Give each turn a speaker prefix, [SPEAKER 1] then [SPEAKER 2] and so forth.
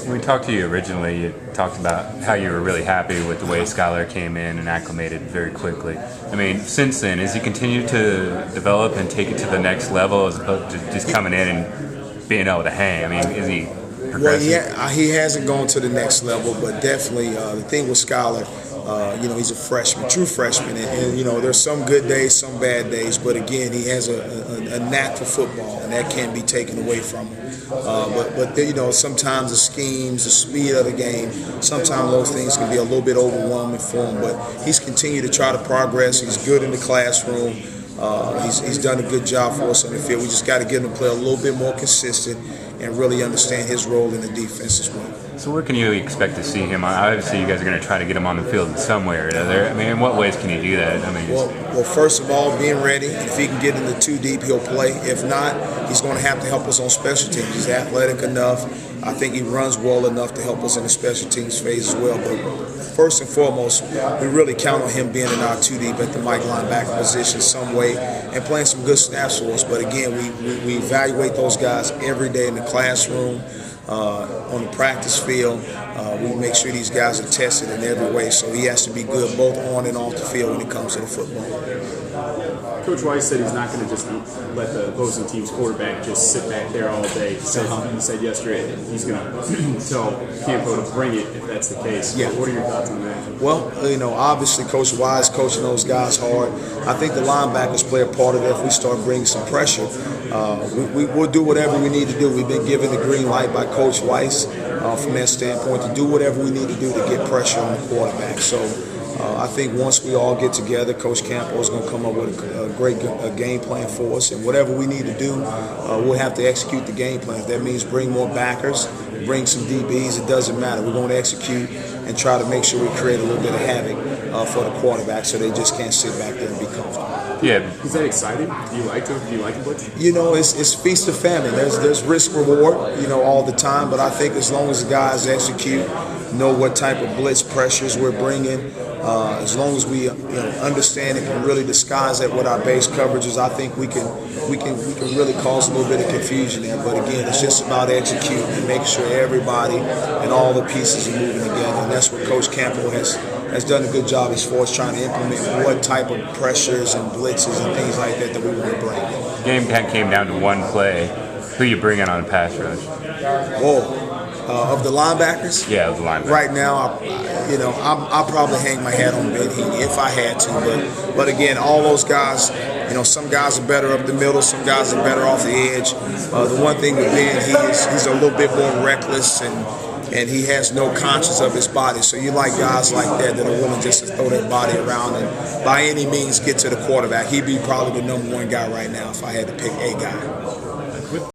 [SPEAKER 1] When we talked to you originally, you talked about how you were really happy with the way Skylar came in and acclimated very quickly. I mean, since then, has he continued to develop and take it to the next level as opposed to just coming in and being able to hang? I mean, is he progressing?
[SPEAKER 2] Well, yeah, he hasn't gone to the next level, but definitely the thing with Skylar, he's a freshman, true freshman, and there's some good days, some bad days, but again, he has a knack for football, and that can't be taken away from him. But sometimes the schemes, the speed of the game, sometimes those things can be a little bit overwhelming for him. But he's continued to try to progress. He's good in the classroom. He's done a good job for us on the field. We just got to get him to play a little bit more consistent and really understand his role in the defense as well.
[SPEAKER 1] So where can you expect to see him? Obviously, you guys are going to try to get him on the field in some way or another. I mean, in what ways can you do that? I mean,
[SPEAKER 2] well, first of all, being ready. If he can get into too deep, he'll play. If not, he's going to have to help us on special teams. He's athletic enough. I think he runs well enough to help us in the special teams phase as well. But first and foremost, we really count on him being in our 2 deep at the Mike linebacker position some way and playing some good snaps for us. But again, we evaluate those guys every day in the classroom, on the practice field. We make sure these guys are tested in every way. So he has to be good both on and off the field when it comes to the football.
[SPEAKER 3] Coach Weiss said he's not going to just let the opposing team's quarterback just sit back there all day. He said yesterday he's going to tell Campo to bring it if that's the case.
[SPEAKER 2] Yeah.
[SPEAKER 3] What are your thoughts on that?
[SPEAKER 2] Well, obviously Coach Weiss coaching those guys hard. I think the linebackers play a part of it. If we start bringing some pressure, we'll do whatever we need to do. We've been given the green light by Coach Weiss from that standpoint to do whatever we need to do to get pressure on the quarterback. So I think once we all get together, Coach Campo is going to come up with a great game plan for us. And whatever we need to do, we'll have to execute the game plan. If that means bring more backers, bring some DBs, it doesn't matter. We're going to execute and try to make sure we create a little bit of havoc for the quarterback so they just can't sit back there and be comfortable.
[SPEAKER 1] Yeah.
[SPEAKER 3] Is that exciting? Do you like to blitz?
[SPEAKER 2] It's feast or famine. There's risk reward, all the time. But I think as long as the guys execute, know what type of blitz pressures we're bringing, as long as we understand and can really disguise that with our base coverages, I think we can really cause a little bit of confusion there. But again, it's just about executing and making sure everybody and all the pieces are moving together. And that's what Coach Campo has done a good job as far as trying to implement what type of pressures and blitzes and things like that we want to bring.
[SPEAKER 1] The game came down to one play. Who you bringing on pass rush?
[SPEAKER 2] Of the linebackers?
[SPEAKER 1] Yeah, of the linebackers.
[SPEAKER 2] Right now, I'll probably hang my hat on Ben Heaney if I had to. But again, all those guys, some guys are better up the middle, some guys are better off the edge. The one thing with Ben, he's a little bit more reckless and he has no conscience of his body. So you like guys like that are willing just to throw their body around and by any means get to the quarterback. He'd be probably the #1 guy right now if I had to pick a guy.